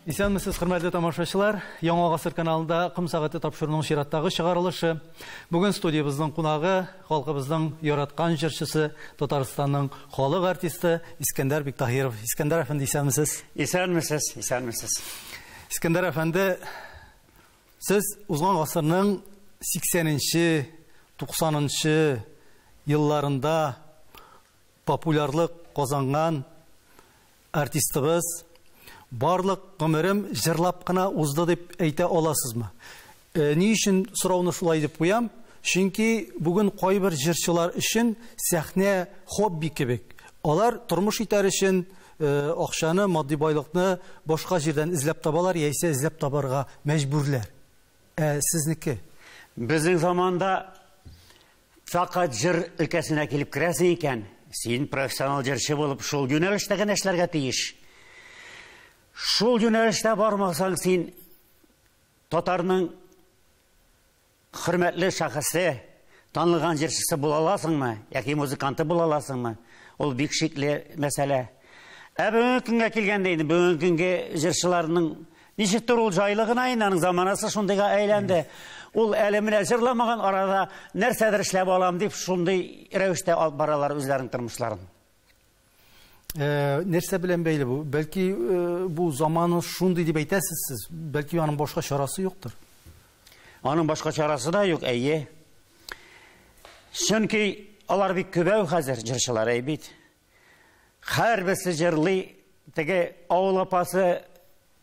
Исәнмесез, хөрмәтле тамашачылар. Яңа гасыр каналында Кым сәгате тапшыруның чираттагы чыгарылышы. Бүген студиябызның кунагы, халкыбызның яраткан җырчысы, Татарстанның халык артисты Искәндәр Биктаһиров. Искәндәр әфәнде, исәнмесез? Исәнмесез, исәнмесез. Искәндәр әфәнде, сез узган гасырның 80нче, 90нчы елларында популярлык казанган артистыбыз. Барлык гомерем җырлап кына узды дип әйтә аласызмы? Ни өчен сорауны шулай дип куям? Чөнки бүген кайбер җырчылар өчен сәхнә хобби кебек. Алар тормыш итәр өчен акчаны, матди байлыкны башка җирдән эзләп табалар, яисә эзләп табарга мәҗбүрләр. Сезнеке? Безнең заманда фақат җыр өлкәсенә килеп керәсең икән, син профессионал җырчы булып шул юнәлештә генә эшләргә тиеш. Шул юнәлештә бармасаң, син татарның хөрмәтле шәхесе, танылган җырчысы була аласыңмы, яки музыканты була аласыңмы? Ул бик шикле мәсьәлә. Бүгенге көнгә килгәндә инде, бүгенге көнгә җырчыларның ничектер ул җайлы гына инде, аның заманасы шундыйга әйләнде. Ул әле менә җырламаган арада нәрсәдер эшләп алам дип, шундый рәвештә алып баралар үзләренең тормышларын. Нәрсә белән бәйле бу? Бәлки бу заманы шундый дип әйтәсез сез, бәлки аның башка чарасы юктыр. Аның башка чарасы да юк, әйе. Чөнки алар бик күбәү хәзер җырчылар бит. Һәрберсе җырлый, теге авыл апасы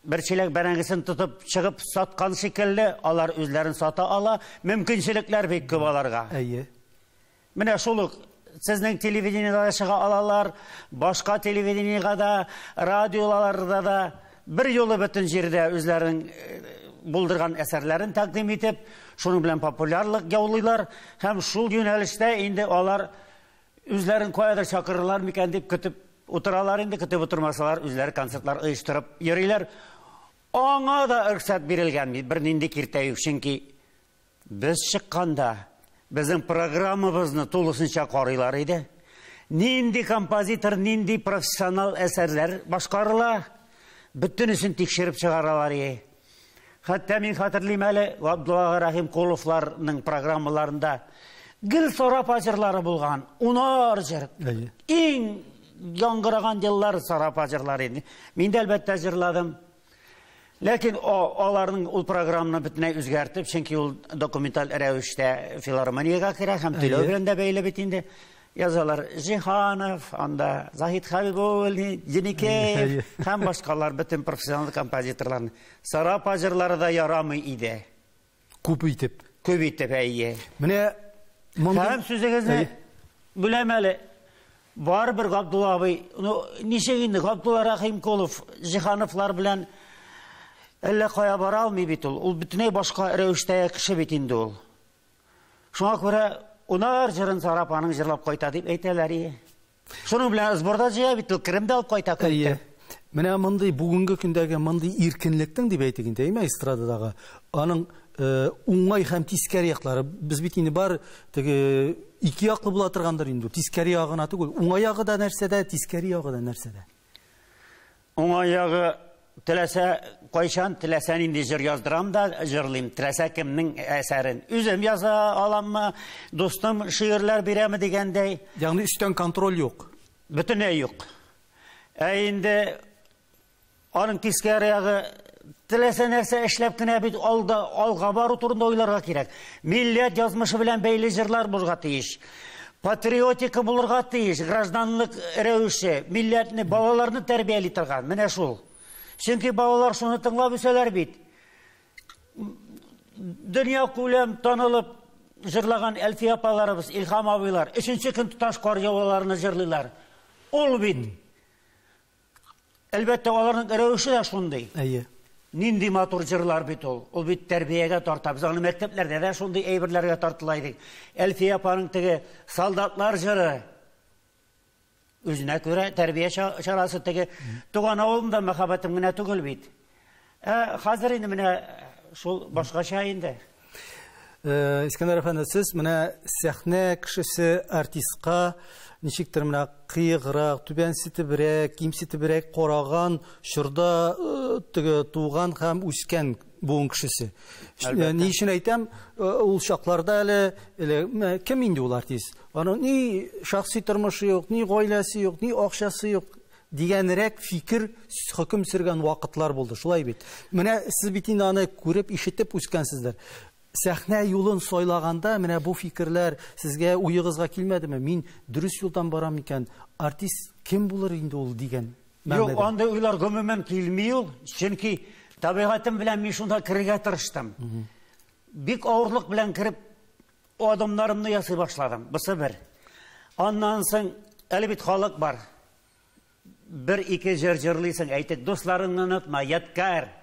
бер чиләк бәрәңгесен тотып чыгып саткан шикелле, алар үзләрен сата ала, мөмкинчелекләр бик күп аларга. Әйе. Менә шул ук сезнең телевидениедә чыга алалар, башка телевидениегә дә, радиоларда да бер юлы бөтен җирдә үзләренең булдырган әсәрләрен тәкъдим итеп, шуның белән популярлык яулыйлар, һәм шул юнәлештә инде алар үзләрен каядыр чакырырлар микән дип көтеп утыралар, инде көтеп утырмасалар, үзләре концертлар оештырып йөриләр. Аңа да рөхсәт бирелгән, бер нинди киртә юк, чөнки без чыкканда безнең программабызны тулысынча карыйлар иде. Нинди композитор, нинди профессионал әсәрләр башкарыла, бөтенесен тикшереп чыгаралар иде. Хәтта мин хәтерлим әле Габдулла Рәхимкуловларның программаларында гел сарапа җырлары булган, унар җыр. Иң яңгыраган еллар сарапа җырлары иде. Мин дә әлбәттә җырладым. Ләкин аларның ул программаны бөтенләй үзгәртеп, чөнки ул документаль рәвештә филармониягә керә һәм телевизор белән дә бәйле бит инде. Язалар Җиһанов, анда Заһид Хәбибул, Җеникеев һәм башкалар, бөтен профессионал композиторларны. Сарапа җырлары да ярамый иде. Күп итеп. Күп итеп, әйе. Менә һәм сүзегезне беләм әле. Бар бер Габдулла абый, ничек инде Габдулла Рәхимкулов, Җиһановлар белән әллә кая бара алмый бит ул. Ул бөтенләй башка рәвештә кеше бит инде ул. Шуңа күрә унар җырын Сарапаның җырлап кайта дип әйтәләр иде. Шуның белән сборда җыя бит ул, керемдә алып кайта. Әйе. Менә мондый бүгенге көндәге мондый иркенлектең дип әйтик инде, әйме, эстрададагы. Аның уңай һәм тискәри яклары. Без бит инде бар теге ике яклы була торгандыр инде. Тискәри ягына түгел. Уңай ягы да нәрсәдә, тискәри ягы да нәрсәдә. Уңай ягы теләсә кайчан теләсән инде җыр яздырам да җырлыйм. Теләсә кемнең әсәрен үзем яза аламмы, дустым шигырьләр бирәме дигәндәй. Ягъни үстән контроль юк. Бөтенләй юк. Инде аның тискәри ягы теләсә нәрсә эшләп кенә бит алга бару турында уйларга кирәк. Милләт язмышы белән бәйле җырлар булырга тиеш. Патриотика булырга тиеш, гражданлык рәвеше, милләтне, балаларны тәрбияли торган. Менә шул. Чөнки балалар шуны тыңлап үсәләр бит. Дөнья күләм танылып җырлаган Әлфия апаларыбыз, Илһам абыйлар, 3нче көн туташ кар яваларны җырлыйлар. Ул бит. Әлбәттә, аларның рәвеше дә шундый. Әйе. Нинди матур җырлар бит ул. Ул бит тәрбиягә тарта. Без аны мәктәпләрдә дә шундый әйберләргә тартыла идек. Әлфия апаның теге солдатлар җыры. Үзенә күрә тәрбия чарасы, теге туган авылында мәхәббәтем генә түгел бит. Хәзер инде менә шул башкача инде. Искәндәр әфәнде, сез менә сәхнә кешесе артистка ничектер менә кыеграк, түбәнсетебрәк, кимсетебрәк караган, чорда туган һәм үскән буын кешесе. Ни өчен әйтәм, ул чакларда әле кем инде ул артист? Аның ни шәхси тормышы юк, ни гаиләсе юк, ни акчасы юк дигәнрәк фикер хөкем сөргән вакытлар булды. Шулай бит. Менә сез бит инде аны күреп, ишетеп үскәнсездер. Сәхнә юлын сайлаганда менә бу фикерләр сезгә уегызга килмәдеме? Мин дөрес юлдан барам икән, артист кем булыр инде ул дигән мәгънәдә. Юк, анда уйлар гомумән килми ул, чөнки табигатым белән мин шунда кирергә тырыштым. Бик авырлык белән кирип, адымнарымны ясый башладым. Бусы бер. Аннан соң әле бит халык бар. Бер-ике җыр җырлыйсың, әйтик, дусларыңны онытма, яткар,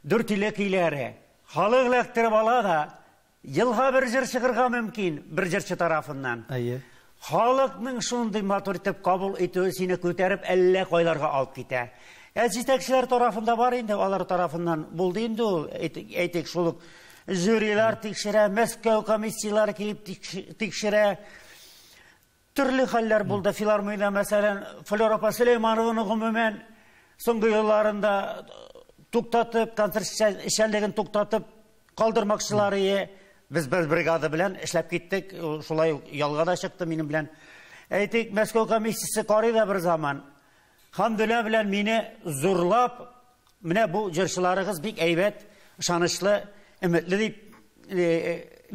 дүртиле көйләре. Халык эләктереп ала да, елга бер җыр чыгарга мөмкин, бер җырчы тарафыннан. Халыкның шундый матур итеп кабул итүе сине күтәреп әллә кайларга алып китә. Җитәкчеләр тарафында бар инде, алар тарафыннан булды инде ул, әйтик, шул жюрилар тикшерә, Мәскәү комиссиялары килеп тикшерә. Төрле хәлләр булды. Филармониядә, мәсәлән, Флора Сөләйманованы гомумән соңгы елларында туктатып, концерт эшчәнлеген туктатып калдырмакчылары, без бригада белән эшләп киттек, шулай ялга да чыкты минем белән. Әйтик, Мәскәү комиссиясе карый да бер заман. Хәмдүлла белән мине зурлап, менә бу җырчыларыгыз бик әйбәт, ышанычлы, өметле дип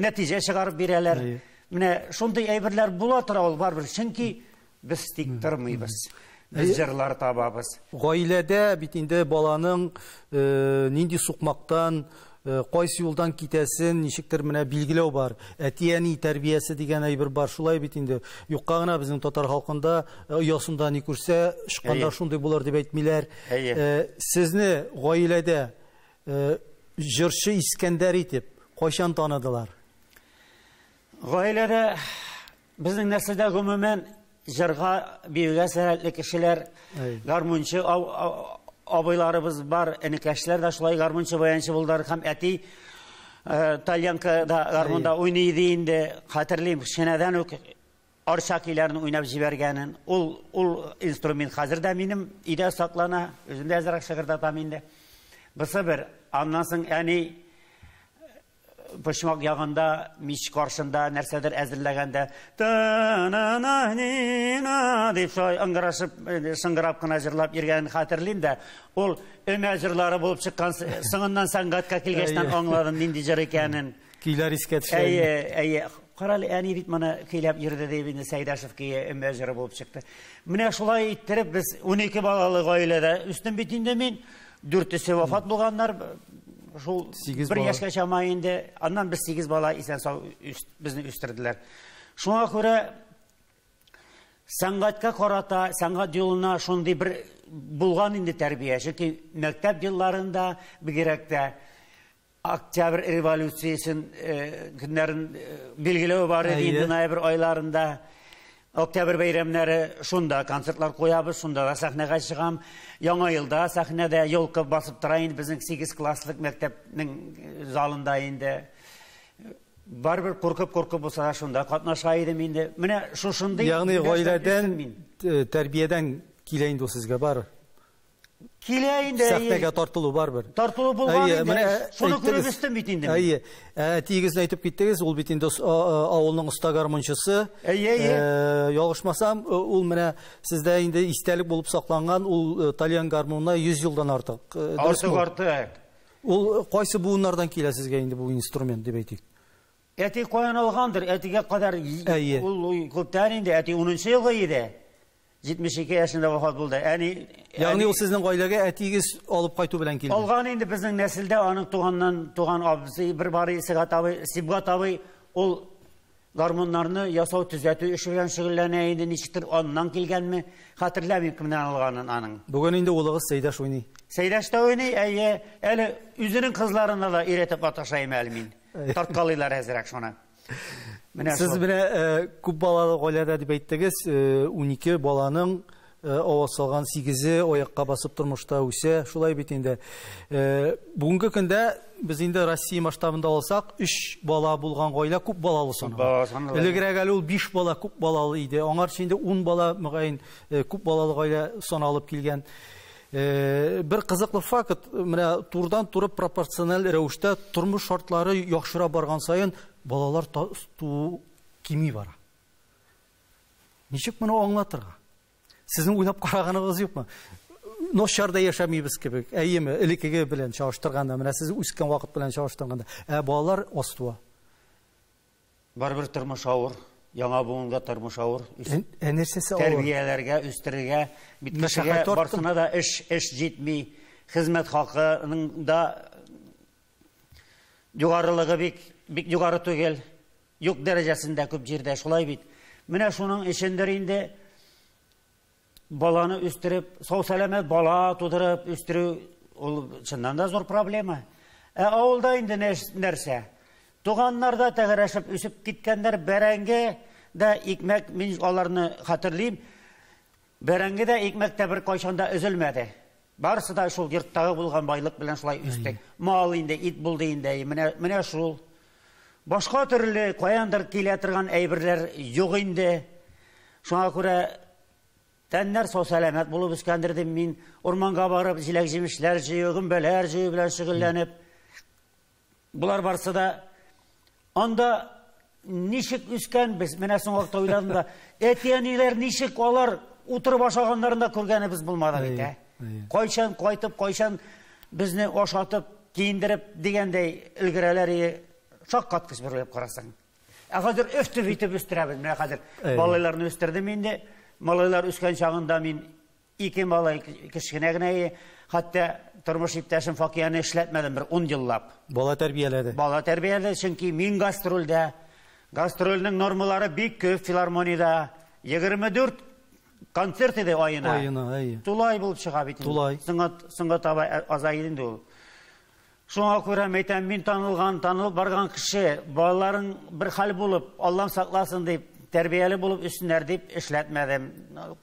нәтиҗә чыгарып бирәләр. Менә шундый әйберләр була тора ул барбер, чөнки без тик тормыйбыз. Biz җырлар табабыз. Гаиләдә бит инде баланың нинди сукмактан, кайсы юлдан китәсен, ничектер менә билгеләү бар. Әти-әни тәрбиясе дигән әйбер бар. Шулай бит инде. Юкка гына безнең татар халкында оясында ни күрсә, шыкканда шундый булыр дип әйтмиләр. Сезне гаиләдә җырчы Искәндәр итеп кайчан таныдылар? Гаиләдә безнең нәселдә гомумән җырга биюгә сәләтле кешеләр, гармунчы абыйларыбыз бар, энекәшләр дә шулай гармунчы, баянчы булдылар, һәм әти Тальянка да гармунда уйный иде инде. Хәтерлим, кичәнәдән үк арча көйләрен уйнап җибәргәнен. Ул инструмент хәзер дә минем өйдә саклана, үземдә әзрәк шыгырдатам инде. Бусы бер. Аннан соң әни Пошмак ягында, мич каршында нәрсәдер әзерләгәндә та-на-на-ни-на дип ыңгырашып, сыңгырап кына җырлап йөргәнен хәтерлим дә. Ул өмә җырлары булып чыккан, соңыннан сәнгатькә килгәчтән аңладым нинди җыр икәнен. Көйләр искә төшә. Әйе. Каралы, әни бит моны көйләп йөрде дип инде Сәйдәшев көе өмә җыры булып чыкты. Менә шулай иттереп без 12 балалы гаиләдә үстем бит инде мин. 4-се вафат булганнар. Шул бер яшькә чамай инде, аннан без 8 бала исән сау безне үстерделәр. Шуңа күрә сәнгатькә карата, сәнгать юлына шундый бер булган инде тәрбия. Чөнки мәктәп елларында бигрәк тә Октябрь революциясен көннәрен билгеләү бар иде инде, ноябрь айларында. Октябрь бәйрәмнәре шунда концертлар куябыз, шунда да сәхнәгә чыгам. Яңа елда сәхнәдә елка басып тора инде безнең 8 класслык мәктәпнең залында инде. Барбер куркып булса да шунда катнаша идем инде. Менә шушындый. Ягъни гаиләдән, тәрбиядән килә инде сезгә бар. Килә инде. Сәхнәгә тартылу барбер. Тартылу булган инде. Шуны күреп үстем бит инде. Тигез әйтеп киттегез, ул бит инде авылның оста гармунчысы. Ялгышмасам, ул менә сездә инде истәлек булып сакланган, ул Тальян гармунына 100 елдан артык. Артык. Ул кайсы буыннардан килә сезгә инде бу инструмент дип әйтик? Әти каян алгандыр? Әтигә кадәр ул күптән инде, әти 10-нчы елга иде. 72 yaşında vefat buldu. Yani o sizin гаиләгә әтигез алып кайту белән килде. Алган инде безнең нәселдә аның туган абысы бер бары Сибгат абый ул гармуннарны ясау төзәтү эше белән шөгыльләнә инде, ничектер аннан килгәнме хәтерләмим кемнән алганын аның. Бүген инде улыгыз Сәйдәш уйный. Сәйдәш тә уйный, әле үзенең кызларына да өйрәтеп аташайм әле мин. Тарткалыйлар әзрәк шуны. Siz менә күп балалы гаиләдә дип әйттегез, 12 баланың авыз салган 8-е аякка басып тормышта үсә, шулай бит инде. Бүгенге көндә без инде Россия масштабында алсак, 3 бала булган гаилә күп балалы санала. Элегрәк әле ул 5 бала күп балалы иде. Аңарча инде 10 бала мөгаен күп балалы гаилә саналып килгән. Бер кызыклы факт, менә турдан туры пропорциональ рәвештә тормыш шартлары яхшыра барган саен балалар туу кими бара. Ничек моны аңлатырга? Сезнең уйлап караганыгыз юкмы? Ношарда яшәмибез кебек, әйеме, элекеге белән чагыштырганда, менә сез үскән вакыт белән чагыштырганда, балалар астуа. Барбер тормыш авыр, яңа буынга тормыш авыр. Нәрсәсе авыр? Тәрбияләргә, үстерергә, биткешегә барсына да эш җитми, хезмәт хакының да югарылыгы бик югары түгел, юк дәрәҗәсендә күп җирдә шулай бит. Менә шуның өчендер инде баланы үстереп, сау-сәламәт бала тудырып үстерү, ул чыннан да зур проблема. Авылда инде нәрсә? Туганнарда тәгәрәшеп үсеп киткәннәр, бәрәңге дә икмәк, мин аларны хәтерлим. Бәрәңге дә икмәк тә бер кайчанда өзелмәде. Барысы да шул йорттагы булган байлык белән шулай үстек. Мал инде, ит булды инде, менә шул. Башка төрле каяндыр килә торган әйберләр юк инде. Шуңа күрә тәннәр сау-сәламәт булып үскәндер дип мин урманга барып, җиләк-җимешләр җыю, гөмбәләр җыю белән шөгыльләнеп. Булар барсы да анда ничек үскәнбез, менә соң вакытта уйладым да, әтиәниләр ничек алар утырып ашаганнарында күргәнебез булмады бит. Кайчан кайтып, кайчан безне ашатып, киендереп дигәндәй өлгерәләр шаккаткыч берләп карасаң. Хәзер өфтеп итеп үстерәбез. Менә хәзер балаларны үстердем инде. Малайлар үскән чагында мин 2 малай кечкенә генә, хәтта тормыш иптәшем Факияны эшләтмәдем бер 10 еллап. Бала тәрбияләде. Бала тәрбияләде, чөнки мин гастрольдә. Гастрольнең нормалары бик күп филармониядә. 24 концерт иде айына. Тулай булып чыга бит. Сыңга таба азай инде ул. Шуңа күрә мәйтәм, мин танылып барган кеше, балаларын бер хәл булып, Аллам сакласын дип, тәрбияле булып үссеннәр дип эшләтмәдем.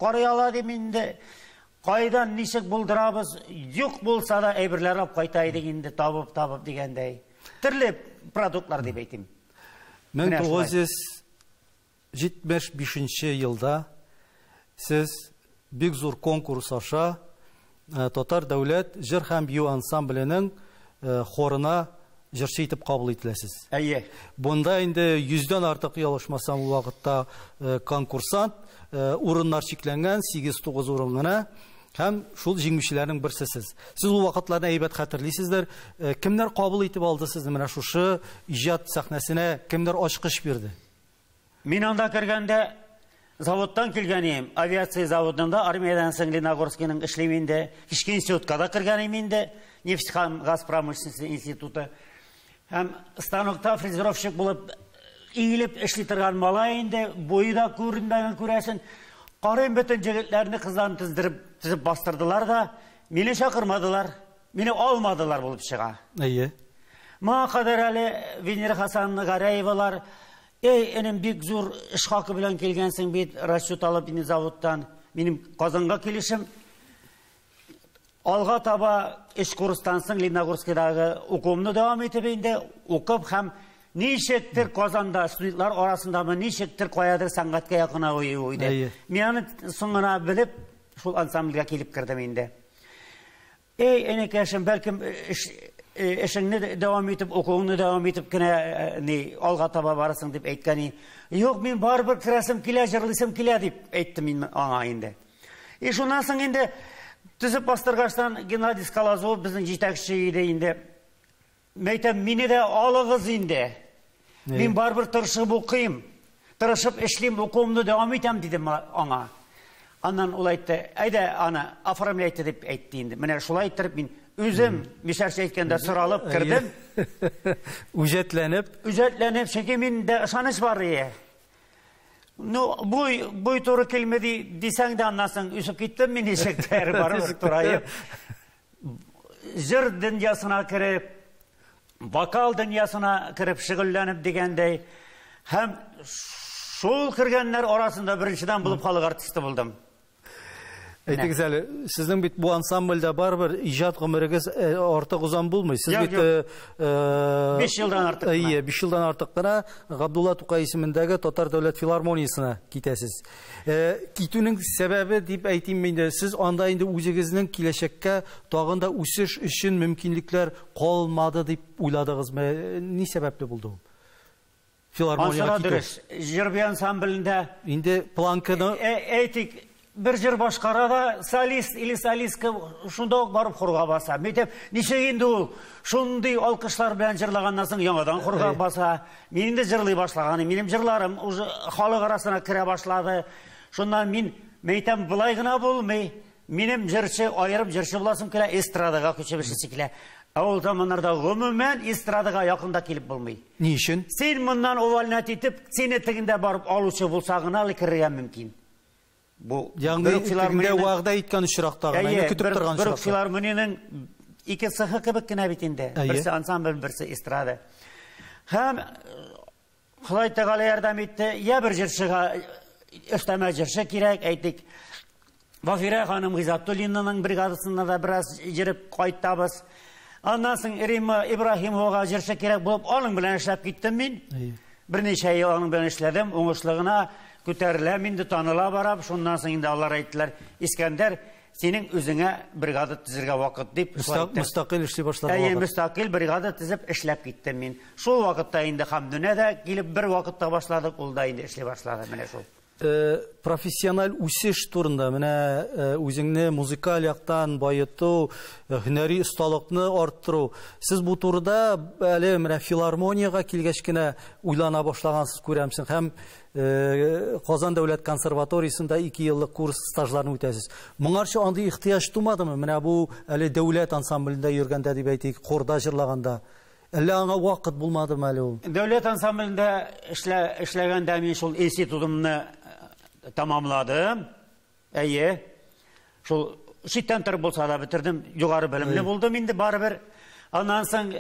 Карый ала дип инде. Кайдан ничек булдырабыз? Юк булса да әйберләр алып кайта идек инде, табып дигәндәй. Төрле продуктлар дип әйтим. 1975 елда сез бик зур конкурс аша Татар дәүләт җыр һәм бию ансамбленең хорына җырчы итеп кабул ителәсез. Әйе. Бунда инде 100дән артык ялышмасам вакытта конкурсант, урыннар чикләнгән, 8-9 урын гына. Һәм шул җиңүчеләрнең берсесез. Сез ул вакытларны әйбәт хәтерлисездер. Кемнәр кабул итеп алды сезне менә шушы иҗат сәхнәсенә, кемнәр ачкыч бирде? Мин анда кергәндә заводтан килгән идем. Авиация заводында, армиядан соң Леногорскийның эшлим инде. Кичке институткада кергән идем инде. Нефть һәм газ промышленности институты. Һәм станокта фрезеровщик булып иелеп эшли торган малай инде, буе да күренмәгән күрәсен. Карыйм бөтен җегетләрне кызларны тизеп бастырдылар да, мине чакырмадылар, мине алмадылар булып чыга. Әйе. Ма кадәр әле Венера Хасанны Гараевалар, энем бик зур эш хакы белән килгәнсең бит, расчет алып инде заводтан. Минем Казанга килешем алга таба эш курстан соң Леногорскийдагы укуымны дәвам итеп инде, укып һәм ничектер Казанда студентлар арасындамы ничектер каядыр сәнгатькә якына уйды. Мин аны соңына белеп, шул ансамбльгә килеп кирдем инде. Энекәшем, бәлкем эшеңне дәвам итеп, укуыңны дәвам итеп кенә алга таба барасың дип әйткән. Юк, мин барыбер керәсем килә, җырлыйсым килә дип әйттем мин аңа инде. Шуннан соң инде тизеп бастыргаштан Геннадий Скалазов безнең җитәкче иде инде. Мәйтәм, мине дә алыгыз инде. Мин барбыр тырышып укыйм. Тырышып эшлим, укуымны дәвам итәм дидем аңа. Аннан ул әйтте, әйдә аны оформляйте дип әйтте инде. Менә шулай итеп мин үзем мишәрчә әйткәндә соралып кирдем. Үҗәтләнеп, чөнки миндә ышаныч бар иде. Буй туры килмәде дисәң дә аннан соң үсеп киттем мин ишектәр барып турайып. Җыр дөньясына кирип, вокал дөньясына кирип шөгыльләнеп дигәндәй, һәм шул кергәннәр арасында беренчедән булып халык артисты булдым. Әйтегез әле, сезнең бит бу ансамбльдә барбер иҗат гомерегез артык узан булмый. Сез бит 5 елдан артык. 5 елдан артык кына Габдулла Тукай исемендәге Татар дәүләт филармониясына китәсез. Китүнең сәбәбе дип әйтим инде, сез анда инде үзегезнең киләчәккә тагын да үсеш өчен мөмкинлекләр калмады дип уйладыгызмы? Ни сәбәпле булды ул? Филармониягә китү. Җырбый ансамблендә инде планканы әйтик, bir jır başqara da solist или solistка шунда ук барып хорга баса. Мәктәп ничек инде ул шундый алкышлар белән җырлаганнан соң яңадан хорга баса. Мин инде җырлый башлаганым, минем җырларым уже халык арасына керә башлады. Шуннан мин мәйтәм булай гына булмый. Минем җырчы аерым җырчы буласым килә, эстрадага күчебешсе килә. Ул заманнарда гомумән эстрадага якында килеп булмый. Ни өчен? Син моннан увольнять итеп, сине тегендә барып алучы булса гына кирергә мөмкин. Bu Ягъни вагъда иткән очракта гына, көтеп торган очракта. очракта. Бер филармониянең ике цехы кебек кенә бит инде. Берсе ансамбль, берсе эстрада. Һәм Худай Тәгалә ярдәм итте. Я бер җырчыга өстәмә җырчы кирәк, әйтик. Вафира ханым Гыйзатуллинаның бригадасында да бераз җырып кайтабыз. Аннан соң Рима Ибраһимовага җырчы кирәк булып, аның белән эшләп киттем мин. Берничә ел аның белән эшләдем, уңышлыгына күтәреләм, инде таныла барам. Шуннан соң инде алар әйттеләр, Искәндәр, синең үзеңә бригада төзергә вакыт дип. Мустакил эшли башладым. Мустакил бригада төзеп эшләп киттем мин. Шул вакытта инде Хамдүнә дә килеп бер вакытта башладык, ул да инде эшли башлады, менә шул. Профессиональ үсеш турында, менә үзеңне музыкаль яктан байыту, һөнәри осталыкны арттыру. Сез бу турыда әле менә филармониягә килгәч кенә уйлана башлагансыз күрәмсең, һәм Казан дәүләт консерваториясында 2 еллык курс стажларын үтәсез. Моңарчы андый ихтыяҗ тумадымы? Менә бу әле дәүләт ансамблендә йөргәндә дип әйтик, хорда җырлаганда. Әллә аңа вакыт булмадымы әле ул? Дәүләт ансамблендә эшләгәндә мин шул институтымны tamamladım. Әйе. Шул читтән торып булса да бетердем. Югары белемле булдым инде барыбер. Аннан соң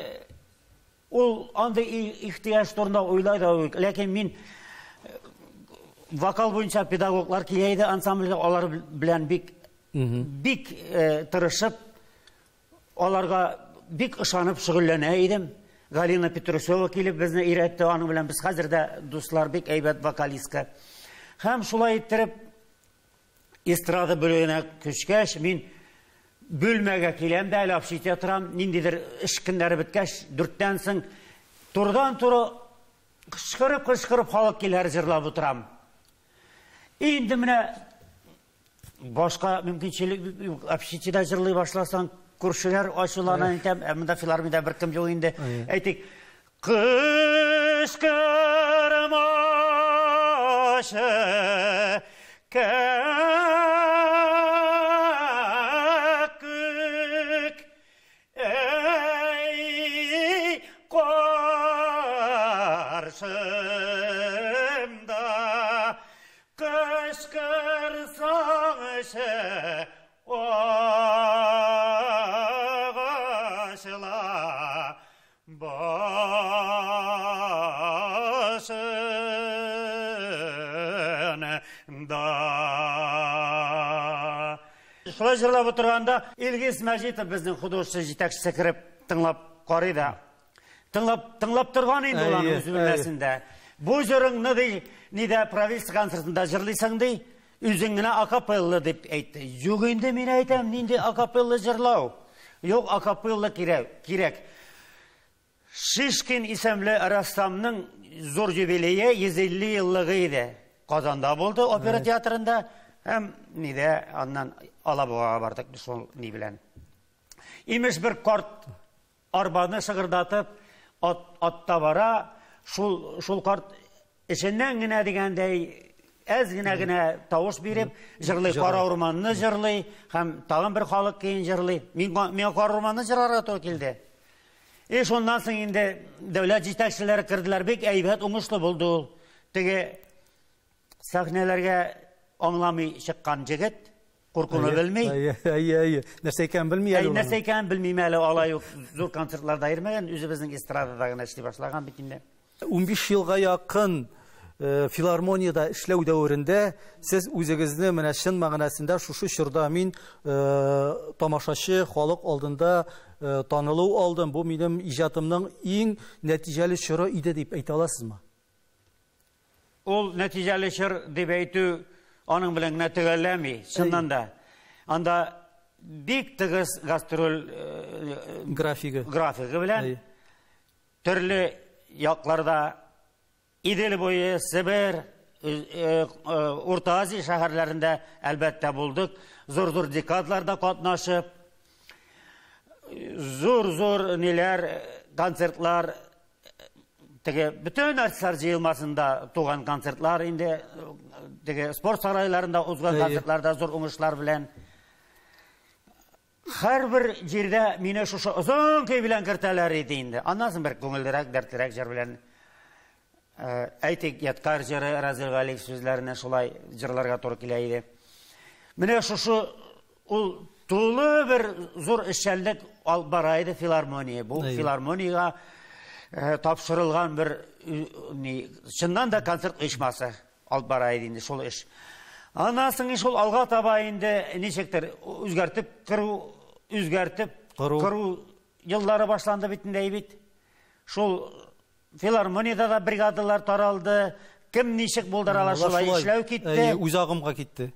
ул андый ихтыяҗ турында уйлай да, ләкин мин вокал буенча педагоглар килә иде ансамбльгә, алар белән бик тырышып, аларга бик ышанып шөгыльләнә идем. Галина Петрусова килеп безне өйрәтте, аның белән без хәзер дә дуслар, бик әйбәт вокалистка. Һәм шулай иттереп эстрада бүлегенә күчкәч, мин бүлмәгә киләм дә, әле общежитиедә торам, ниндидер эш көннәре беткәч, 4тән соң турыдан-туры кычкырып халык киләр җырлап утырам. Инде менә башка мөмкинчелек общежитиедә җырлый башласаң, күршеләр ачулана, әйтәм, монда филармониядә беркем юк инде. Әйтик, кычкырма Kökük ey karşımda kışkırsan ağaçla Шулай җырлап утырганда Илгиз Мәҗитов безнең художество җитәкчесе кирип тыңлап карый да. Тыңлап торган инде ул үз бүлмәсендә. Бу җырыңны ди, нидә правительство концертында җырлыйсың ди, үзең генә акапелла дип әйтте. Юк инде, мин әйтәм, нинди акапелла җырлау? Юк, акапелла кирәк. Шишкин исемле рәссамның зур юбилее 150 еллыгы иде. Казанда булды, опера театрында. Һәм нидә, аннан Алабугага бардык шул ни белән. Имеш бер карт арбаны шыгырдатып атта бара, шул карт эшеннән генә дигәндәй әз генә тавыш биреп, җырлый, Кара урманны җырлый, һәм тагын бер халык кейін җырлый. Мин Кара урманны җырларга туры килде. Шуннан соң инде дәүләт җитәкчеләре керделәр, бик әйбәт, уңышлы булды ул. Теге сәхнәләргә аңламый чыккан җегет, куркуны белми. Нәрсә икән белми әле. Нәрсә икән белмим әле, алай ук зур концертларда йөрмәгән, үзебезнең эстрадада гына эшли башлаган бит инде. 15 елга якын филармонияда эшләү дәверендә сез үзегезне менә чын мәгънәсендә шушы чорда мин тамашачы халык алдында танылу алдым. Бу минем иҗатымның иң нәтиҗәле чоры иде дип әйтә аласызмы? Ул нәтиҗәле чор дип әйтү аның белән генә төгәлләми, чыннан да. Анда бик тыгыз гастроль графигы белән төрле якларда Идел буе, Сибир, Урта Азия шәһәрләрендә әлбәттә булдык. Зур-зур декадларда катнашып, зур-зур ниләр, концертлар, теге бүтән артистлар җыелмасында туган концертлар инде, теге спорт сарайларында узган концертларда зур уңышлар белән. Һәрбер җирдә мине шушы озын көй белән кертәләр иде инде. Аннан соң бер күңеллерәк, дәртлерәк җыр белән әйтик, Яткар җыры, Разил Галиев сүзләренә шулай җырларга туры килә иде. Менә шушы ул тулы бер зур эшчәнлек алып бара иде филармония. Бу филармониягә тапшырылган бер чыннан да концерт оешмасы алып бара иде инде шул эш. Аннан соң шул алга таба инде ничектер үзгәртеп кыру еллары башланды битендә бит. Шул филармониядә да бригадалар таралды. Кем ничек булдыралар шулай эшләү китте. Үз агымга китте.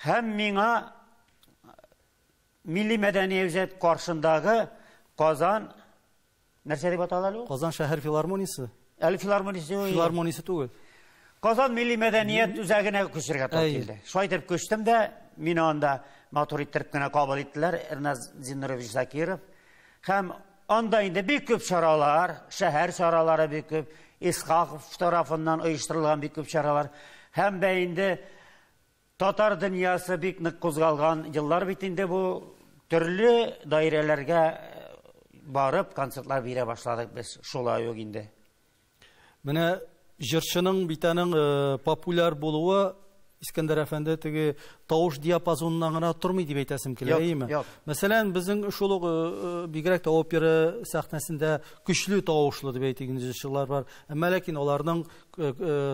Һәм миңа милли мәдәни үзәк каршындагы Казан нәрсә дип аталар ул? Казан шәһәр филармониясе. Әле филармониясе Филармониясе түгел. Казан милли мәдәният үзәгенә күчергә туры килде. Шулай итеп күчтем дә, мине анда матур иттереп кенә кабул иттеләр Эрназ Зиннурович Закиров. Һәм анда инде бик күп чаралар, шәһәр чаралары бик күп, Исхаков тарафыннан оештырылган бик күп чаралар. Һәм дә инде татар дөньясы бик нык кузгалган еллар бит инде бу төрле даирәләргә барып концертлар бирә башладык без шулай ук инде. Менә җырчының битаның популяр булуы Искәндәр әфәнде теге тавыш диапазонынан гына тормый дип әйтәсем килә, әйеме? Мәсәлән, безнең шул бигрәк тә опера сәхнәсендә көчле тавышлы дип әйтегез җырчылар бар. Әмма ләкин аларның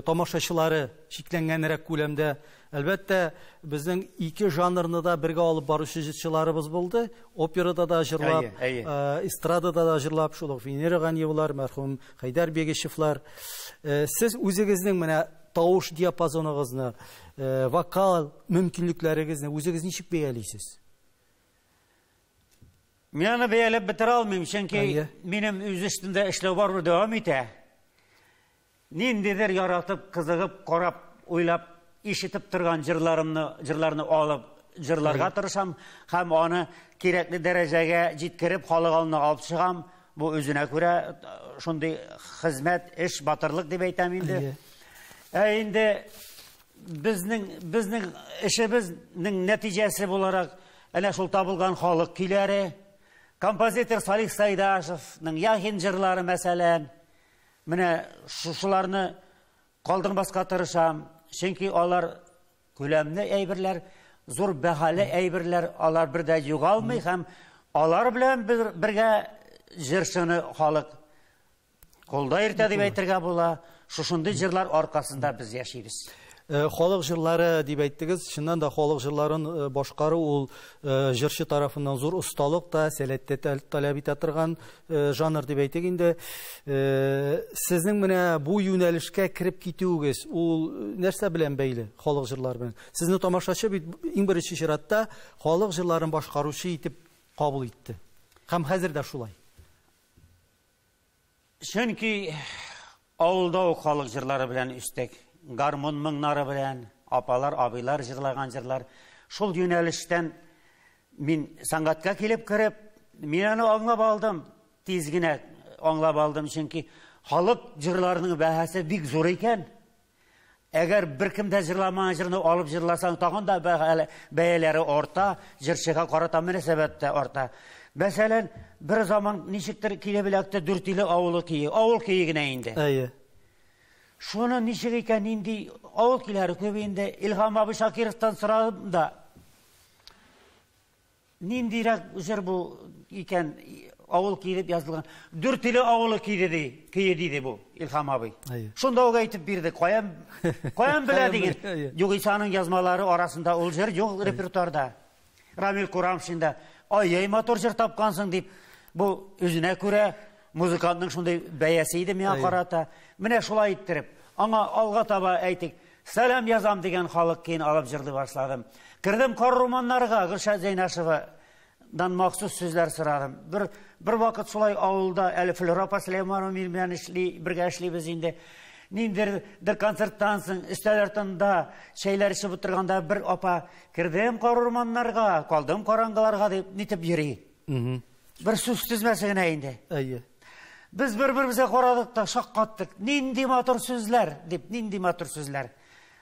тамашачылары шикләнгәнрәк күләмдә. Әлбәттә, безнең ике жанрны да бергә алып баручы җырчыларыбыз булды. Операда да җырлап, эстрадада да җырлап, шул Венера Ганиевлар, мәрхүм Хайдар Бегешевлар. Сез үзегезнең менә тавыш диапазоныгызны, вокал мөмкинлекләрегезне үзегез ничек бәялисез? Мин аны бәяләп бетерә алмыйм, чөнки минем үз эштемдә эшләү барыбер дәвам итә. Ниндидер яратып, кызыгып, карап, уйлап, ишетеп торган җырларны алып җырларга тырышам һәм аны кирәкле дәрәҗәгә җиткереп халык алдына алып чыгам. Бу үзенә күрә шундый хезмәт, эш, батырлык дип әйтәм инде. Инде безнең эшебезнең нәтиҗәсе буларак әнә шул табылган халык көйләре, композитор Салих Сайдашевның яһин җырлары мәсәлән, менә шуларны калдырмаска тырышам, чөнки алар күләмле әйберләр, зур бәһале әйберләр, алар бердә югалмый һәм алар белән бергә җырчыны халык колда иртә дип әйтергә була. Шушындый җырлар аркасында без яшибез. Халык җырлары дип әйттегез, чыннан да халык җырларын башкару ул җырчы тарафыннан зур осталык та, сәләттә таләп итә торган жанр дип әйтик инде. Сезнең менә бу юнәлешкә кирип китүегез, ул нәрсә белән бәйле халык җырлары белән? Сезне тамашачы бит иң беренче чиратта халык җырларын башкаручы итеп кабул итте. Һәм хәзер дә шулай. Чөнки авылда ук халык җырлары белән үстек. Гармон моңнары белән, апалар, абыйлар җырлаган җырлар. Шул юнәлештән мин сәнгатькә килеп кереп, мин аны аңлап алдым. Тиз генә аңлап алдым, чөнки халык җырларының бәһасе бик зур икән. Әгәр беркем дә җырламаган җырны алып җырласаң, тагын да бәяләре арта, җырчыга карата мөнәсәбәт тә арта. Мәсәлән, бер заман ничектер Киләбеләктә Дүртиле авыл көе генә инде. Шуны ничек икән инде авыл көйләре күп инде. Илһам абый Шакировтан сорадым да. Ниндирәк җыр бу икән авыл киеп язылган. Дүртиле авылы кие диде бу Илһам абый. Шунда ук әйтеп бирде. Каян белә диген. Югыйсаның язмалары арасында ул җыр юк репертуарда. Рамил Курамшинда ай мотор җыр тапкансың дип, бу үзенә күрә музыкантның шундай бәясе иде миңа карата. Менә шулай иттереп, аңа алга таба әйтик. Сәлам язам дигән халык кейін алып җырлый башладым. Кирдем кар романнарга, Гөлшат Зәйнәшевадан махсус сүзләр сорадым. Бер вакыт шулай авылда әле Флорапа Сөләйманова белән бергә эшлибез инде. Ниндидер концерттан соң өстәл артында шәйләр эчеп утырганда бер апа кирдем кар романнарга, калдым караңгыларга дип нитеп йөри. Бер сүз тезмәсе генә инде. Без бер-беребезгә карадык та шаккаттык. Нинди матур сүзләр дип, нинди матур сүзләр.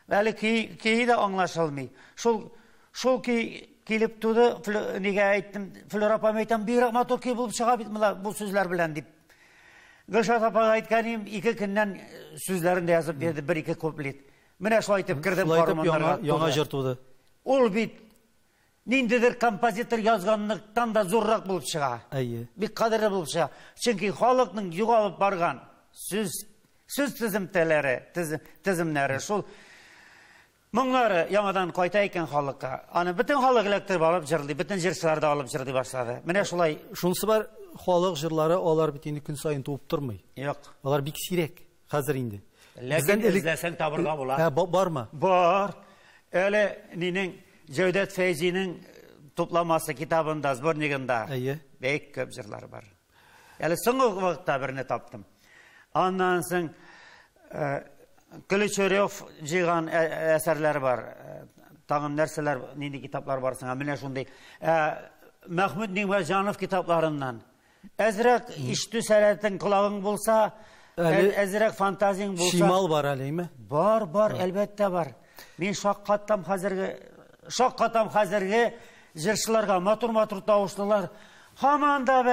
Әле ки дә аңлашылмый. Шул килеп туды, нигә әйттем, Флорапа әйтәм, бирәк матур ки булып чыга бит бу сүзләр белән дип. Гөлшат апага әйткәнем, 2 көннән сүзләрен дә язып бирде, 1-2 куплет. Менә шулай итеп кирдем карманнарга. Яңа җыр туды. Ул бит ниндидер композитор язганлыктан да зуррак булып чыга. Бик кадерле булып чыга. Чөнки халыкның югалып барган сүз теземнәре шул моңнары яңадан кайта икән халыкка. Аны бөтен халык электрип алып җырлый, бөтен җырчылар да алып җырлый башлады. Менә шулай. Шунысы бар, халык җырлары алар бит инде көн сайын туып тормый. Юк. Алар бик сирәк хәзер инде. Ләкин эзләсәң табырга була. Бармы? Бар. Әле нинең Җәүдәт Фәйзинең тупламасы китабында, сборнигында бик күп җырлар бар. Әле соңгы вакытта берне таптым. Аннан соң Кылычөрев җыйган әсәрләр бар. Тагын нәрсәләр, нинди китаплар бар соң, менә шундый. Мәхмүд Ниғмәтҗанов китапларыннан. Әзрәк ишетү сәләтең колагың булса, әзрәк фантазияң булса. Шимал бар әлеме? Бар, әлбәттә бар. Мин шаккатам хәзерге җырчыларга матур тавышлылар һаман да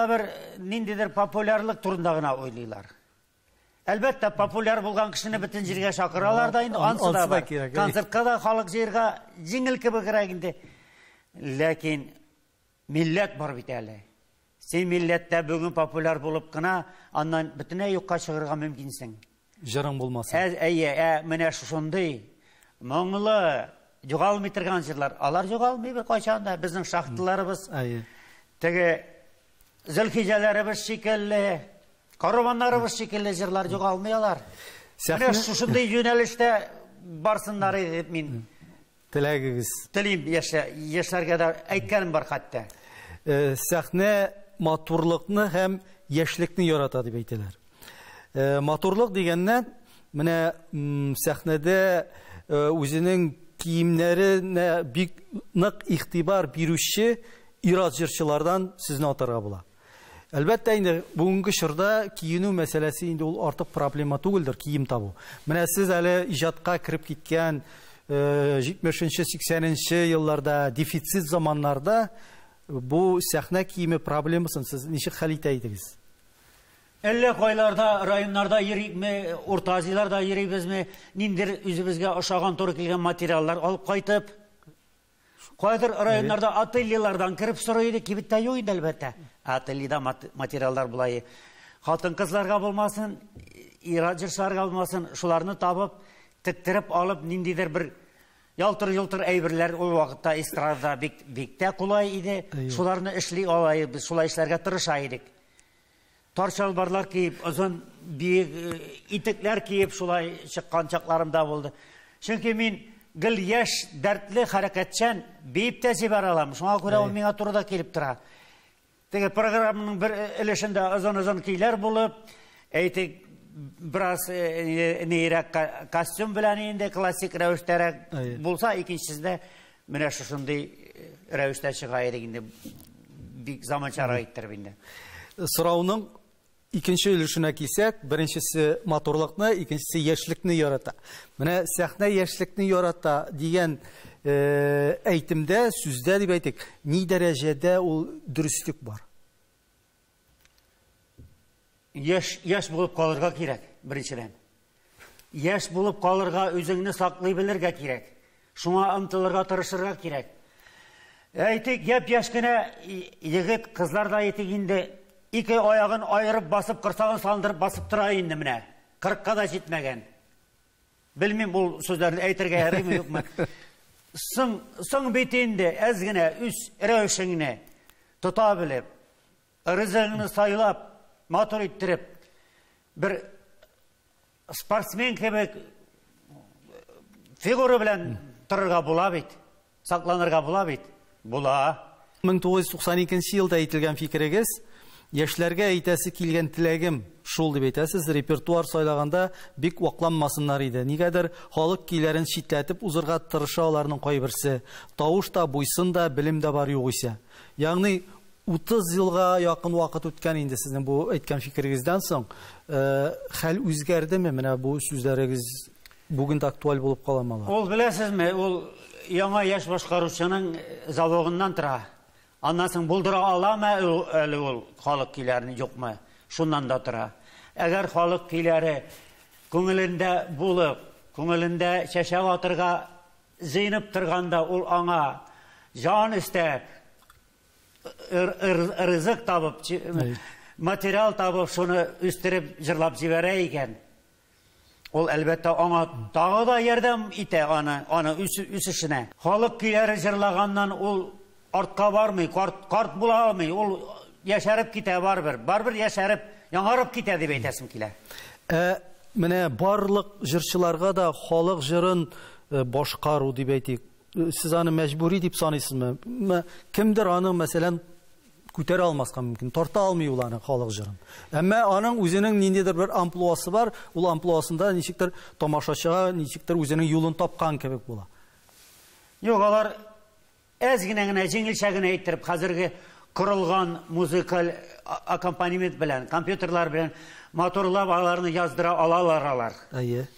бер ниндидер популярлык турында гына уйлыйлар. Әлбәттә, популяр булган кешене бөтен җиргә чакыралар да инде, ансы да бар. Концертка да халык җыярга җиңел кебегрәк инде. Ләкин милләт бар бит әле. Син милләттә бүген популяр булып кына, аннан бөтенләй юкка чыгарга мөмкинсең. Җырың булмаса. Менә шундый моңлы, югалмый торган җырлар. Алар югалмый бер кайчан да. Безнең шахталарыбыз, теге Зөлхиҗәләребез шикелле, карваннарыбыз шикелле җырлар югалмый алар. Менә шундый юнәлештә барсыннар дип мин теләгегез. Телим яшьләргә дә әйткәнем бар хәтта. Сәхнә матурлыкны һәм яшьлекне ярата дип әйтәләр. Матурлык дигәннән, менә сәхнәдә үзенең киемнәренә бик нык игътибар бирүче ират җырчылардан сезне атарга була. Әлбәттә, инде бүгенге чорда киенү мәсьәләсе инде ул артык проблема түгелдер, кием табу. Менә сез әле иҗатка кирип киткән 70-80 елларда дефицит заманнарда бу сәхнә киеме проблемасын сез ничек хәл итә идегез? Әллә кайларда, районнарда йөрикме, Урта Азияларда йөрибезме, ниндидер үзебезгә ошаган туры килгән материаллар алып кайтып, кайдыр районнарда ательелардан кирип сорый иде, кибеттә юк иде әлбәттә. Ательеда материаллар булай. Хатын-кызларга булмасын, ираҗырчыларга булмасын, шуларны табып, тектереп алып, ниндидер бер ялтыр-йолтыр әйберләр ул вакытта эстрадада бик тә кулай иде. Шуларны эшли алай, без шулай эшләргә тырыша идек. Тарчалбарлар киеп, озын биек итекләр киеп шулай чыккан чакларымда булды. Чөнки мин гел яшь, дәртле, хәрәкәтчән биеп тә җибәр алам. Шуңа күрә ул миңа турыда килеп тора. Теге программаның бер өлешендә озын көйләр булып, әйтик, biraz нейрәк костюм белән инде классик рәвештәрәк булса, икенчесендә менә шушындый рәвештә чыга иде инде. Бик заманчарак иттереп инде. Сорауның икенче өлешенә килсәк, беренчесе матурлыкны, икенчесе яшьлекне ярата. Менә сәхнә яшьлекне ярата дигән әйтемдә, сүздә дип әйтик, ни дәрәҗәдә ул дөрестлек бар? Яшь булып калырга кирәк, беренчедән. Яшь булып калырга үзеңне саклый белергә кирәк. Шуңа ымтылырга, тырышырга кирәк. Әйтик, яп-яш кенә егет, кызлар да әйтик инде, ике аягын айырып басып, кырсагын салындырып басып тора инде менә. 40-ка да җитмәгән. Белмим, бу сүзләрне әйтергә ярыймы, юкмы. Соң бит инде әз генә үз рәвешеңне тота белеп, ризыгыңны сайлап, матур иттереп, бер спортсмен кебек фигура белән торырга була бит, сакланырга була бит. Була. 1992 елда әйтелгән фикерегез, яшьләргә әйтәсе килгән теләгем шул дип әйтәсез, репертуар сайлаганда бик вакланмасыннар иде. Нигәдер халык көйләрен читләтеп узырга тырыша аларның кайберсе. Тавыш та, буйсын да, белем дә бар югыйсә. Ягъни 30 елга якын вакыт үткән инде сезнең бу әйткән фикерегездән соң, хәл үзгәрдеме? Менә бу сүзләрегез бүген дә актуаль булып каламы? Ул беләсезме, ул яңа яшь башкаручының залогыннан тора. Аннан соң булдыра аламы әле ул халык көйләрен, юкмы? Шуннан да тора. Әгәр халык көйләре күңелендә булып, күңелендә чәчәк атырга зыйнып торганда, ул аңа жан истәп, ризык табып, материал табып, шуны үстереп, җырлап җибәрә икән. Ул әлбәттә аңа тагы да ярдәм итә аны үсешенә. Халык көйләре җырлаганнан ул артка бармый, карт була алмый, ул яшәреп китә барбер яшәреп, яңарып китә дип әйтәсем килә. Менә барлык җырчыларга да халык җырын башкару дип әйтик. Сез аны мәҗбүри дип саныйсызмы? Кемдер аны, мәсәлән, күтәрә алмаска мөмкин, тарта алмый ул аны халык җырын. Әмма аның үзенең ниндидер бер амплуасы бар, ул амплуасында ничектер тамашачыга, ничектер үзенең юлын тапкан кебек була. Юк, алар әз генә җиңелчә генә әйттереп, хәзерге корылган музыкаль аккомпанемент белән, компьютерлар белән моторлап аларны яздыра алалар. Әйе.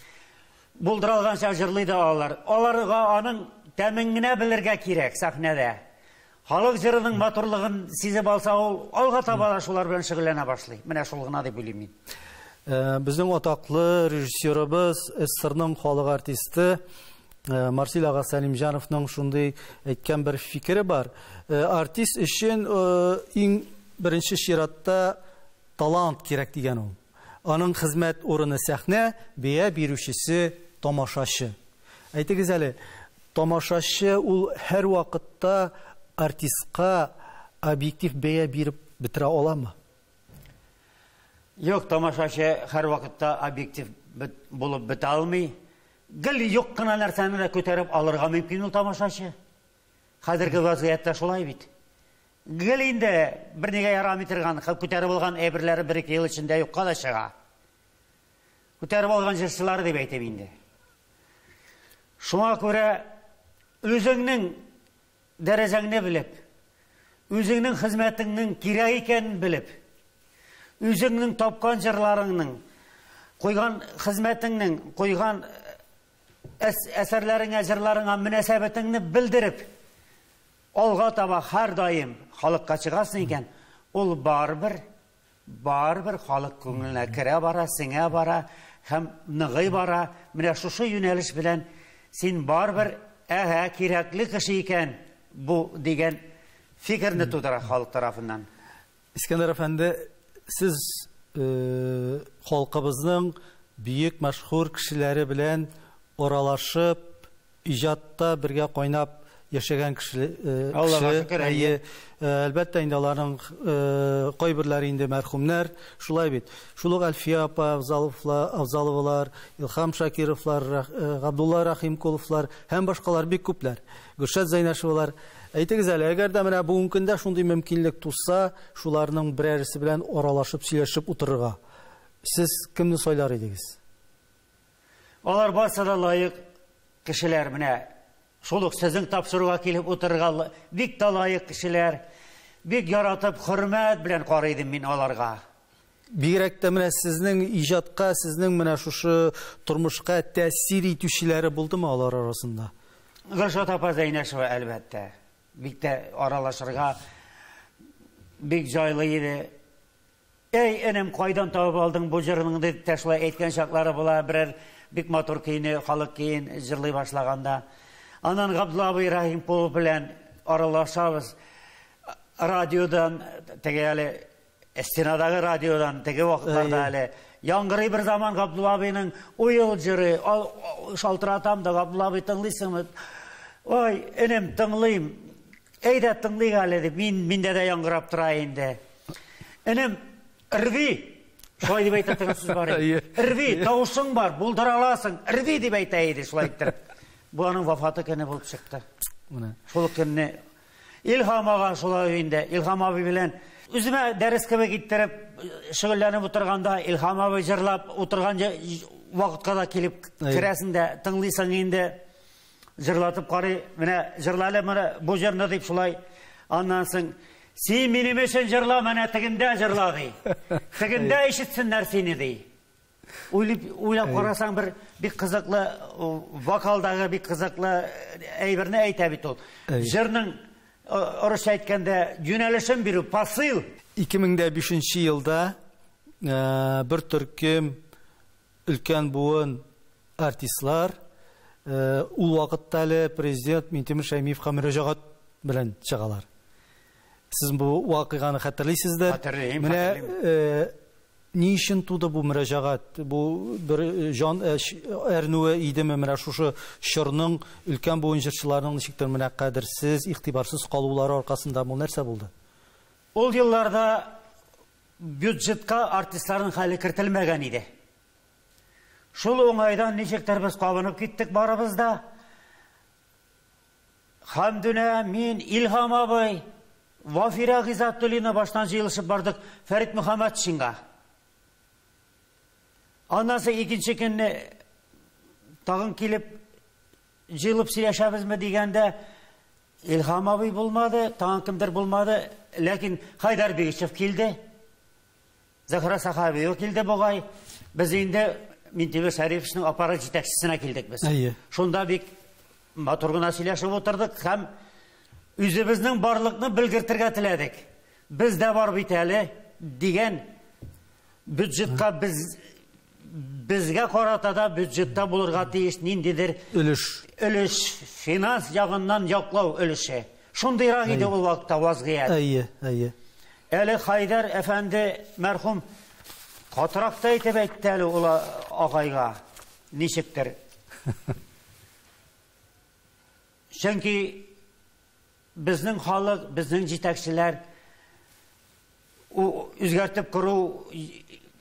Булдыралганча җырлый да алалар. Аларга аның тәмен генә белергә кирәк сәхнәдә. Халык җырының матурлыгын сизеп алса, ул алга таба да шулар белән шөгыльләнә башлый. Менә шул гына дип уйлыйм мин. Безнең атаклы режиссерыбыз, СССРның халык артисты Марсель ага Сәлимҗановның шундый әйткән бер фикере бар. Артист өчен иң беренче чиратта талант кирәк дигән ул. Аның хезмәт урыны сәхнә, бия бирүчесе тамашачы. Әйтегез әле, тамашачы ул һәр вакытта артистка объектив бәя биреп бетерә аламы? Юк, тамашачы һәр вакытта объектив булып бетә алмый. Гел юк кына нәрсәне дә күтәреп алырга мөмкин ул тамашачы. Хәзерге вазгыятьтә шулай бит. Гел инде бернигә ярамый торган, күтәреп алган әйберләре 1-2 ел эчендә юкка да чыга. Күтәреп алган җырчылар дип әйтәм инде. Шуңа күрә үзеңнең дәрәҗәңне белеп, үзеңнең хезмәтеңнең кирәк икәнен белеп, үзеңнең тапкан җырларыңның, куйган хезмәтеңнең, куйган әсәрләреңә, җырларыңа мөнәсәбәтеңне белдереп, алга таба һәр даим халыкка чыгасың икән, ул барбер халык күңеленә керә бара, сеңә бара һәм ныгый бара. Менә шушы юнәлеш белән син барбер кирәкле кеше икән бу дигән фикерне тудыра халык тарафыннан. Искәндәр әфәнде, сез халкыбызның бөек мәшһүр кешеләре белән оралашып, иҗатта бергә кайнап яшәгән кеше. Әлбәттә инде аларның кайберләре инде мәрхүмнәр, шулай бит. Шулык Әлфия апа, Авзаловлар, Илһам Шакировлар, Габдулла Рахимкуловлар һәм башкалар бик күпләр. Гөлшат Зайнашевлар. Әйтегез әле, әгәр дә менә бүгенге көндә шундый мөмкинлек туса, шуларның берәрсе белән оралашып, сөйләшеп утырырга, сез кемне сайлар идегез? Алар барса да лаек кешеләр, менә шулык сезнең тапшыруга килеп утырырга бик та лаек кешеләр, бик яратып, хөрмәт белән карый идем мин аларга. Бигрәк тә менә сезнең иҗатка, сезнең менә шушы тормышка тәэсир итүчеләре булдымы алар арасында? Гөлшат апа Зәйнәшева, әлбәттә. Бик тә аралашырга бик җайлы иде. Эй, энем, кайдан табып алдың бу җырыңны дип тәшләй әйткән чаклары була, берәр бик матур көйне, халык көен җырлый башлаганда. Аннан Габдулла абый Рахимкулов белән аралашабыз. Радиодан, теге әле, стенадағы радиодан, теге вақыттарда әле, яңғырый бір заман Ғабдулла абайның ойыл жыры, шалтыратам да Ғабдулла абай тыңлайсың. Ой, інім тыңлайым, әйдә тыңлайық әле деп, менде де яңғырап тұра енді. Інім, ірви, шулай деп айтатыға сөз бар еді. Ірви, тауышың бар, бұлдыр аласың, ірви деп айта еді, шулай айттырып. Бұл аның вафаты кәне болып шықты. Шолық кәне İlham ağa şolay öýünde, İlham abi bilen üzüme dereskebe gittirip şögüllenip oturganda İlham abi jırlap oturganda wagtga da kelip kiresinde tыңlıysan indi jırlatıp qary mene jırlaly mene bu jerne dip şolay andan soň sen menim üçün jırla mene tiginde jırlady. Tiginde işitsinler seni dey. Uylap qarasaň bir kızıklı vokaldagy bir kızıklı eýbirni aýta bit ol. Jırnyň orası aytkanda yönelişin biri pasıl. 2005 yılda bir türküm ülken buğun artistlar ul vaqtda әле президент Минтимир Шәймиевка мөрәҗәгать белән чыгалар. Siz bu вакыйганы хәтерлисездер? Хәтерлим. Менә ни өчен туды бу мөрәҗәгать? Бу бер җан әрнүе идеме менә шушы чорның өлкән буын җырчыларның ничектер менә кадерсез, игътибарсыз калулары аркасында бу нәрсә булды? Ol yıllarda бюджетка артистларның хәле кертелмәгән иде. Шул уңайдан ничектер без кабынып киттек барыбызда. Хәмдүнә мин Илһам абый, Вафира Гизаттуллина баштан җыелышып бардык Фәрит Мөхәммәтшинга. Аннан соң икенче көнне тагын килеп җыелып сөйләшәбезме дигәндә Илһам абый булмады, тагын кемдер булмады, ләкин Хайдар Бегичев килде. Захра Сахаби килде бугай. Без инде Минтимир Шәрифовның аппарат җитәкчесенә килдек без. Шунда бик матур гына сөйләшеп утырдык һәм үзебезнең барлыкны белгертергә теләдек. Бездә бар бит әле дигән бюджетка безгә карата да бюджетта булырга тиеш ниндидер өлеш финанс ягыннан яклау өлеше. Шундыйрак иде ул вакытта вазгыять. Әле Хайдар әфәнде мәрхүм катыракта әйтеп әйтте әле ул агайга. Ничектер? Чөнки безнең халык, безнең җитәкчеләр үзгәртеп кору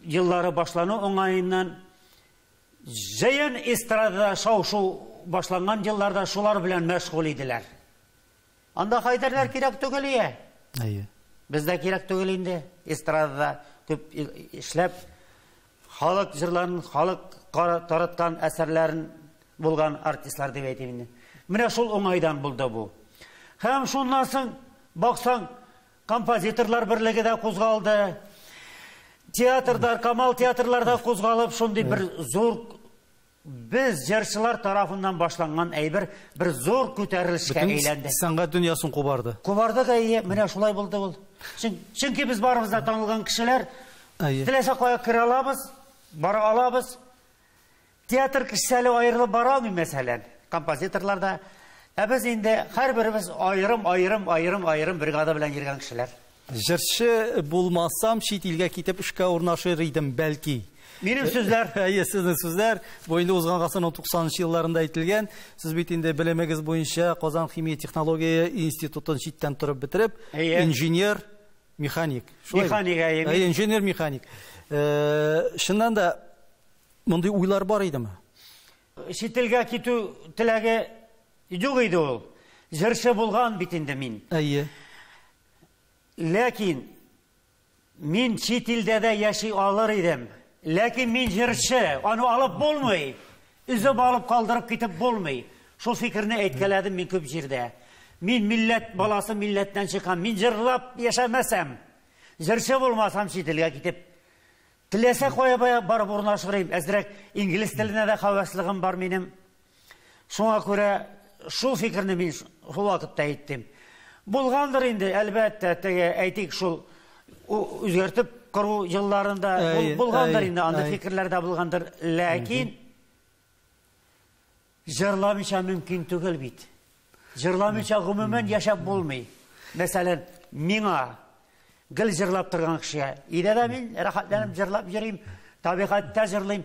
yılları başlanı oңайынан җыен эстрадада шау-шу башланган yıllarda шулар белән мәшгуль иделәр. Анда Хайдарлар кирәк түгел ие. Бездә кирәк түгел инде. Эстрадада күп эшләп халык җырларын, халык тараткан әсәрләрен булган артистлар дип әйтим инде. Менә шул оңайдан булды бу. Һәм шуннан соң баксаң композиторлар берлеге дә кузгалды. Театрдар, Камал театрларда кузгалып, шундый бер зур biz җырчылар тарафыннан башланган әйбер бер зур күтәрелешкә әйләнде. Сәнгать дөньясын кубарды. Кубарды да менә шулай булды ул. Чөнки без барыбызда танылган кешеләр, теләсә кая кирә алабыз, бара алабыз. Театр кешеләре аерылып бара алмый мәсәлән. Композиторларда без инде һәрберебез аерым бригада белән йөргән кешеләр. Җырчы булмасам, чит илгә китеп эшкә урнашыр идем бәлки. Минем сүзләр, сезнең сүзләр, бу инде узган гасырның 90 елларында әйтелгән. Сез бит инде белемегез буенча Казан химия технология институтын читтән торып бетереп, инженер, механик. Инженер, механик. Шуннан да мондый уйлар бар идеме? Чит илгә китү теләге юк иде ул. Җырчы булган бит инде мин. Ләкин мин чит илдә дә яши алыр идем. Ләкин мин җырчы, аны алып булмый. Үзеп алып калдырып китеп булмый. Шул фикерне әйткәләдем мин күп җирдә. Мин милләт баласы, милләттән чыккан. Мин җырлап яшәмәсәм, җырчы булмасам чит илгә китеп, теләсә кая барып урнашырым. Әзрәк инглиз теленә дә хәвәслегем бар минем. Шуңа күрә шул фикерне мин шул вакытта әйттем. Булгандыр инде, әлбәттә, теге әйтик шул үзгәртеп кору елларында булгандыр инде, анда фикерләр дә булгандыр. Ләкин җырламыйча мөмкин түгел бит. Жырламыйча гомумән яшәп булмый. Мәсәлән, миңа гел җырлап торган кешегә, өйдә дә мин рәхәтләнеп җырлап йөрим, табигатьтә җырлыйм.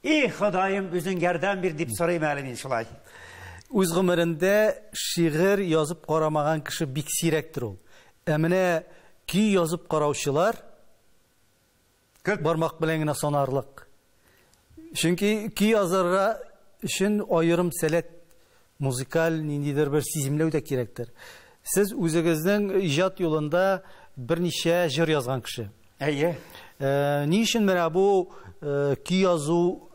И Ходаем, үзең ярдәм бир дип сорыйм әле мин шулай. Үз гомерендә шигырь язып карамаган кеше бик сирәктер ул. Ә менә көй язып караучылар Күп. бармак белән генә санарлык. Чөнки көй язарга өчен аерым сәләт, музыкаль ниндидер бер сиземләү дә кирәктер. Сез үзегезнең иҗат юлында берничә җыр язган кеше. Әйе. Ни өчен менә бу көй язу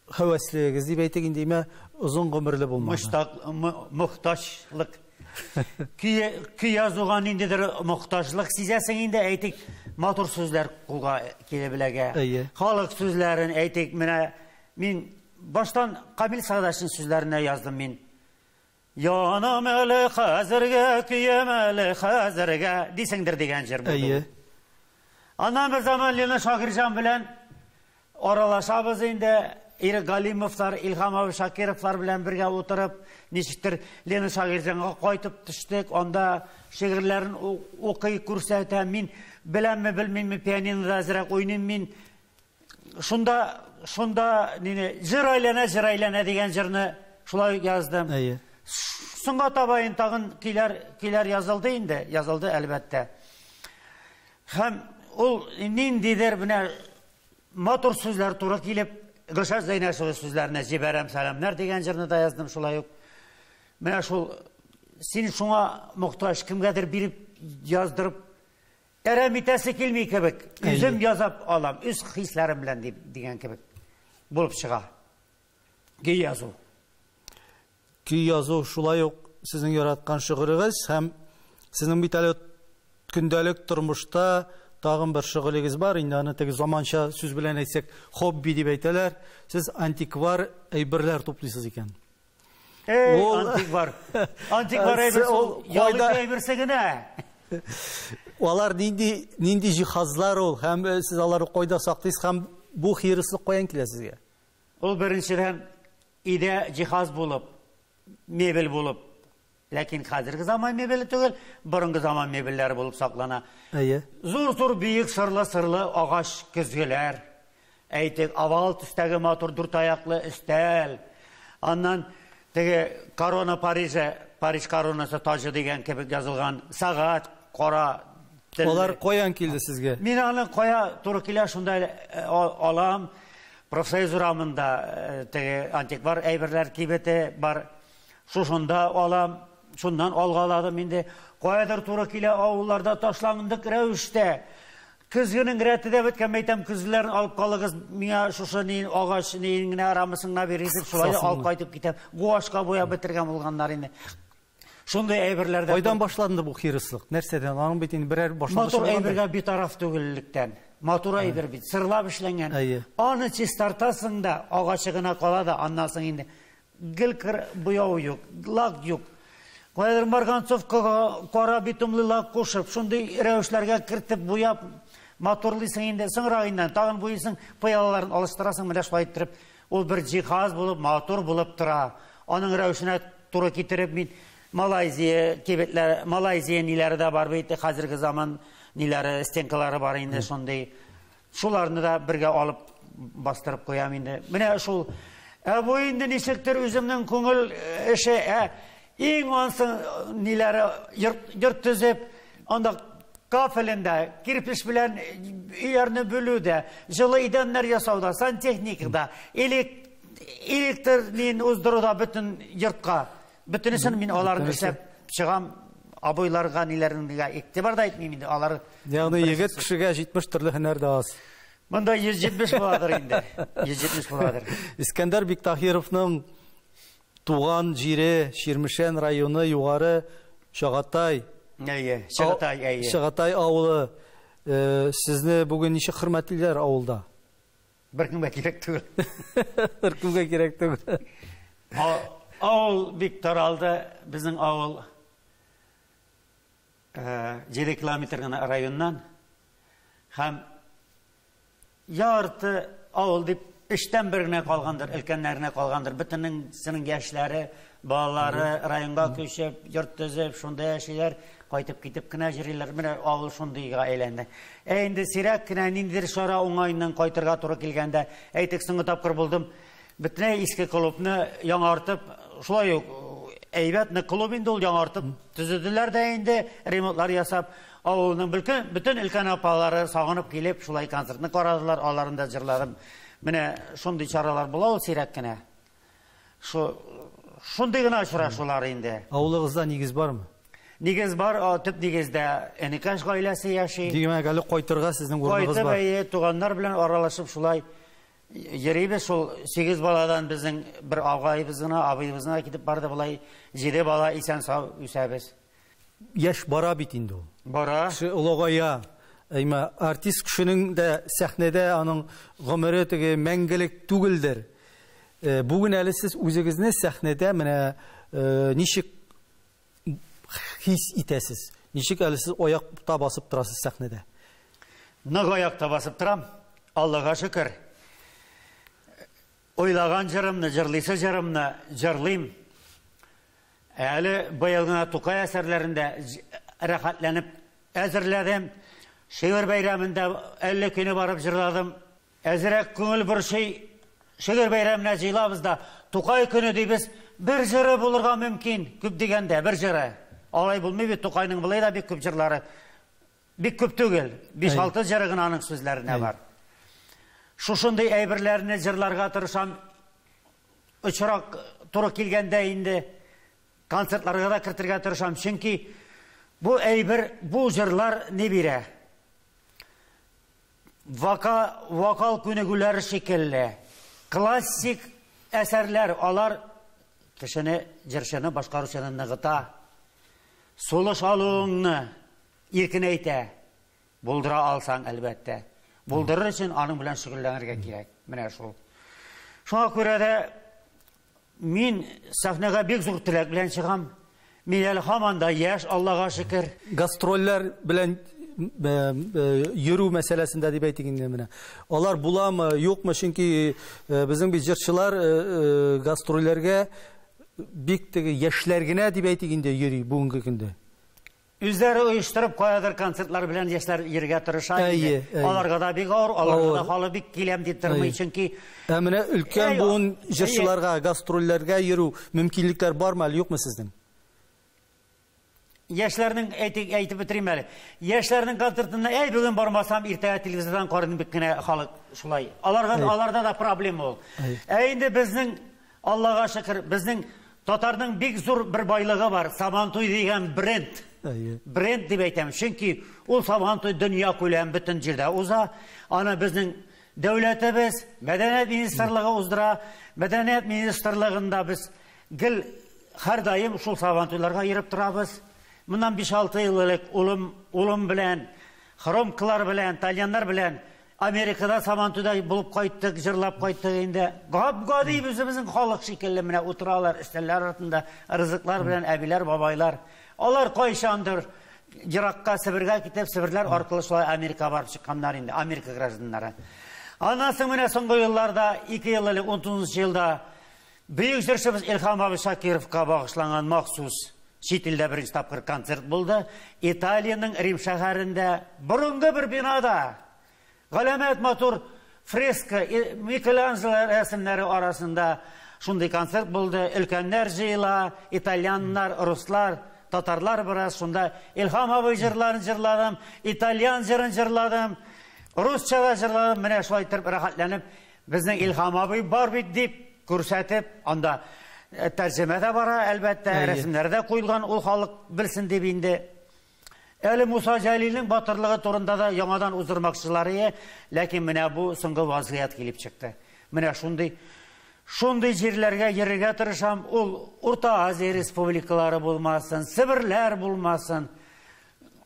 хәвәслегез дип әйтик инде, озын гомерле булмаган. Мохтаҗлык. Көй язуга ниндидер мохтаҗлык сизәсең инде, әйтик, матур сүзләр кулга килә беләгә. Әйе. Халык сүзләрен әйтик, менә мин баштан Камил Сәгъдәшнең сүзләренә яздым мин. Янам әле хәзергә, көем әле хәзергә дисеңдер дигән җыр бу. Әйе. Аннан бер заман Лена Шагирҗан белән аралашабыз инде. Ирек Галимовлар, Илһам Аби Шакировлар белән бергә утырып, ничектер Лена Шагирҗанга кайтып төштек. Анда шигырьләрен укый, күрсәтә. Мин беләмме, белмимме, пианинода әзрәк уйныйм мин. Шунда җыр әйләнә дигән җырны шулай яздым. Әйе. Соңга табайын тагын көйләр язылды инде, язылды әлбәттә. Һәм ул ниндидер менә матур сүзләр туры килеп, Гөлшат Зәйнәшева сүзләренә җибәрәм сәламнәр дигән җырны да яздым шулай ук. Менә шул син шуңа мохтаҗ кемгәдер биреп яздырып әрәм итәсе килми кебек. Үзем язып алам, үз хисләрем белән дигән кебек булып чыга. Көй язу. Көй язу шулай ук сезнең яраткан шигырегез һәм сезнең бит әле көндәлек тормышта тагын бер шигырегез бар. Инде аны теге заманча сүз белән әйтсәк, хобби дип әйтәләр. Сез антиквар әйберләр туплыйсыз икән. Антиквар. Антиквар әйберсе генә. Алар нинди җиһазлар ул һәм сез аларны кайда саклыйсыз һәм бу хирыслык каян килә сезгә? Ул беренчедән өйдә җиһаз булып, мебель булып, ләкин хәзерге заман мебеле түгел, борынгы заман мебельләре булып саклана. Әйе. Зур бийек сырлы агач көзгеләр. Әйтик, авал төстәге матур дүрт аяклы өстәл. Аннан теге корона Париж коронасы тажы дигән кебек язылган сагат, кара. Алар каян килде сезгә? Мин аны кая туры килә шунда алам. Профсоюз урамында теге антиквар әйберләр кибете бар. Шушында алам. Шуннан алгаладым инде. Каядыр туры килә авылларда ташлангандык рәвештә. Көзгенең рәтидә беткән мәйтәм көзләрен алып калыгыз. Миңа шушы агач генә арамысыңна бирисез, шулай алып кайтып китәм. Гуашка буяп бетергән булганнар инде. Шундай әйберләрдә. Кайдан башланды бу хирыслык? Нәрсәдән? Аның бит инде берәр башлангыч. Матур әйбергә битараф түгеллектән. Матур әйбер бит, сырлап эшләнгән. Аны чистартасың да, агачы гына кала да, аннан соң инде гел буяу юк, лак юк. Кайдыр марганцовкага кара битумлы лак кушып, шундый рәвешләргә кертеп буяп матурлыйсың инде, соңрагыннан тагын буйсың, пыялаларын алыштырасың, менә шулай иттереп, ул бер җиһаз булып, матур булып тора. Аның рәвешенә туры китереп мин Малайзия ниләре дә бар бит, хәзерге заман ниләре, стенкалары бар инде шундый. Шуларны да бергә алып бастырып куям инде. Менә шул бу инде ничектер үземнең күңел эше, иң ансың ниләре йорт төзеп, анда кафелендә, кирпич белән өйләрне бүлүдә, җылы идәннәр ясауда, сантехникада, электр уздыруда бөтен йортка, бөтенесен мин аларны эшләп чыгам, абыйларга ниләргә игътибар да итмим инде, алар. Ягъни егет кешегә 70 төрле һөнәр дә аз. Монда 170 буладыр инде. 170 буладыр. Искәндәр Биктахировның туган җире Ширмешән районы Югары Чагатай. Чагатай авылы. Сезне бүген ничек хөрмәтлиләр авылда? Беркемгә кирәк түгел. Беркемгә кирәк түгел. Авыл бик таралды, безнең авыл 7 километр гына районнан һәм ярты авыл дип 3'тен 1-генә калгандыр, өлкәннәренә калгандыр. Бөтеннең яшьләре, балалары районга күчеп, йорт төзеп, шунда яшиләр, кайтып китеп кенә йөриләр. Менә авыл шундыйга әйләнде. Инде сирәк кенә ниндидер шара уңайыннан кайтырга туры килгәндә, әйтик, соңгы тапкыр булдым. Бөтенләй иске клубны яңартып, шулай ук әйбәтне клуб инде ул яңартып төзеделәр дә инде, ремонтлар ясап, авылның бөтен өлкән апалары сагынып килеп, шулай концертны карадылар, аларында җырладым. Менә шундый чаралар була ул сирәк кенә. Шундый гына очрашулар инде. Авылыгызда нигез бармы? Нигез бар, төп нигездә Энекаш гаиләсе яши. Димәк, әле кайтырга сезнең урыныгыз бар. Кайтып, туганнар белән аралашып шулай йөрибез. Шул 8 баладан безнең бер агайыбызына, абыйыбызына китеп барды, булай 7 бала исән сау үсәбез. Яшь бара бит инде ул. Бара. Улыгая. Әймә артист кешенең дә сәхнәдә аның гомере теге мәңгелек түгелдер. Бүген әле сез үзегезне сәхнәдә менә ничек хис итәсез? Ничек әле сез аякта басып торасыз сәхнәдә? Нык аякта басып торам. Аллага шөкер. Ойлаган җырымны, җырлыйсы җырымны җырлыйм. Әле быел гына Тукай әсәрләрендә рәхәтләнеп әзерләдем. Шигырь бәйрәмендә 50 көне барып җырладым. Әзрәк күңел борчый. Шигырь бәйрәменә җыйлабыз да, Тукай көне дибез, бер җыры булырга мөмкин, күп дигәндә, бер җыры. Алай булмый бит, Тукайның булай да бик күп җырлары. Бик күп түгел, 5-6 җыры гына аның сүзләренә бар. Шушындый әйберләрне җырларга тырышам. Очрак туры килгәндә инде концертларга да кертергә тырышам, чөнки бу әйбер, бу җырлар не бирә? Вокал күнегүләре шикелле. Классик әсәрләр, алар кешене, җырчыны башкаручыны ныгыта. Сулыш алуыңны иркенәйтә. Булдыра алсаң, әлбәттә. Булдырыр өчен аның белән шөгыльләнергә кирәк. Менә шул. Шуңа күрә дә мин сәхнәгә бик зур теләк белән чыгам. Мин әле һаман да яшь, Аллага шөкер. Гастрольләр белән йөрү мәсьәләсендә дип әйтик инде менә. Алар буламы, юкмы? Чөнки безнең бит җырчылар гастрольләргә бик теге яшьләр генә дип әйтик инде йөри бүгенге көндә. Үзләре оештырып каядыр концертлар белән яшьләр йөрергә тырыша иде. Аларга да бик авыр, аларга да халы бик киләм дип тормый, чөнки менә өлкән буын җырчыларга гастрольләргә йөрү мөмкинлекләр бармы, әле юкмы сезнең? Яшьләрнең әйтеп бетерим әле. Яшьләрнең концертына бүген бармасам, иртәгә телевизордан карыйм бик кенә халык шулай. Аларда да проблема ул. Инде безнең, Аллага шөкер, безнең татарның бик зур бер байлыгы бар. Сабантуй дигән бренд. Бренд дип әйтәм. Чөнки ул Сабантуй дөнья күләм бөтен җирдә уза. Аны безнең дәүләтебез, Мәдәният министрлыгы уздыра. Мәдәният министрлыгында без гел һәр даим шул Сабантуйларга йөреп торабыз. Моннан 5-6 ел элек улым белән, хромкалар белән, итальяннар белән Америкада Сабантуйда булып кайттык, җырлап кайттык инде. Гади үзебезнең халык шикелле менә утыралар, өстәлләр артында, ризыклар белән әбиләр, бабайлар. Алар кайчандыр еракка Себергә китеп, Себерләр аркылы шулай Америка барып чыкканнар инде, Америка гражданнары. Аннан соң менә соңгы елларда, 2 ел элек, 19 елда бөек җырчыбыз Илһам абый Шакировка багышланган махсус чит илдә беренче тапкыр концерт булды. Италиянең Рим шәһәрендә, борынгы бер бинада, галәмәт матур фреска, Микеланджело рәсемнәре арасында шундый концерт булды. Өлкәннәр җыела, итальяннар, руслар, татарлар бераз шунда. Илһам абый җырларын җырладым, итальян җырын җырладым, русча да җырладым. Менә шулай итеп рәхәтләнеп, безнең Илһам абый бар бит дип күрсәтеп, анда тәрҗемә дә бара, әлбәттә, рәсемнәр дә куелган, ул халык белсен дип инде. Әле Муса Җәлилнең батырлыгы турында да яңадан уздырмакчылары, ләкин менә бу соңгы вазгыять килеп чыкты. Менә шундый җирләргә йөрергә тырышам. Ул Урта Азия республикалары булмасын, Себерләр булмасын.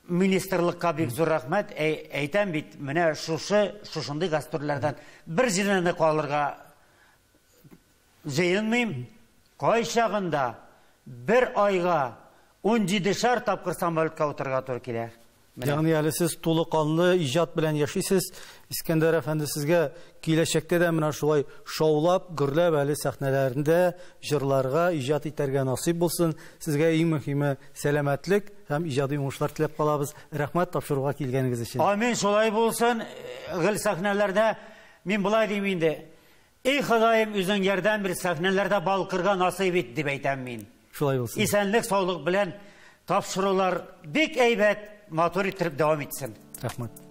Министрлыкка бик зур рәхмәт. Әйтәм бит, менә шушындый гастрольләрдән бер җирдә калырга җыенмыйм. Кайчагында бер айга 17 тапкыр самолетка утырырга туры килә. Ягъни әле сез тулыканлы иҗат белән яшисез. Искәндәр әфәнде, сезгә киләчәктә дә менә шулай шаулап, гөрләп әле сәхнәләрендә җырларга, иҗат итәргә насыйп булсын. Сезгә иң мөһиме сәламәтлек һәм иҗади уңышлар теләп калабыз. Рәхмәт тапшыруга килгәнегез өчен. Амин, шулай булсын. Гел сәхнәләрдә мин булай дим инде. Эй Ходаем, үзең ярдәм бир, сәхнәләрдә балкырга насыйп ит дип әйтәм мин. Шулай булсын. Исәнлек, саулык белән тапшырулар бик әйбәт, матур итеп дәвам итсен. Рәхмәт.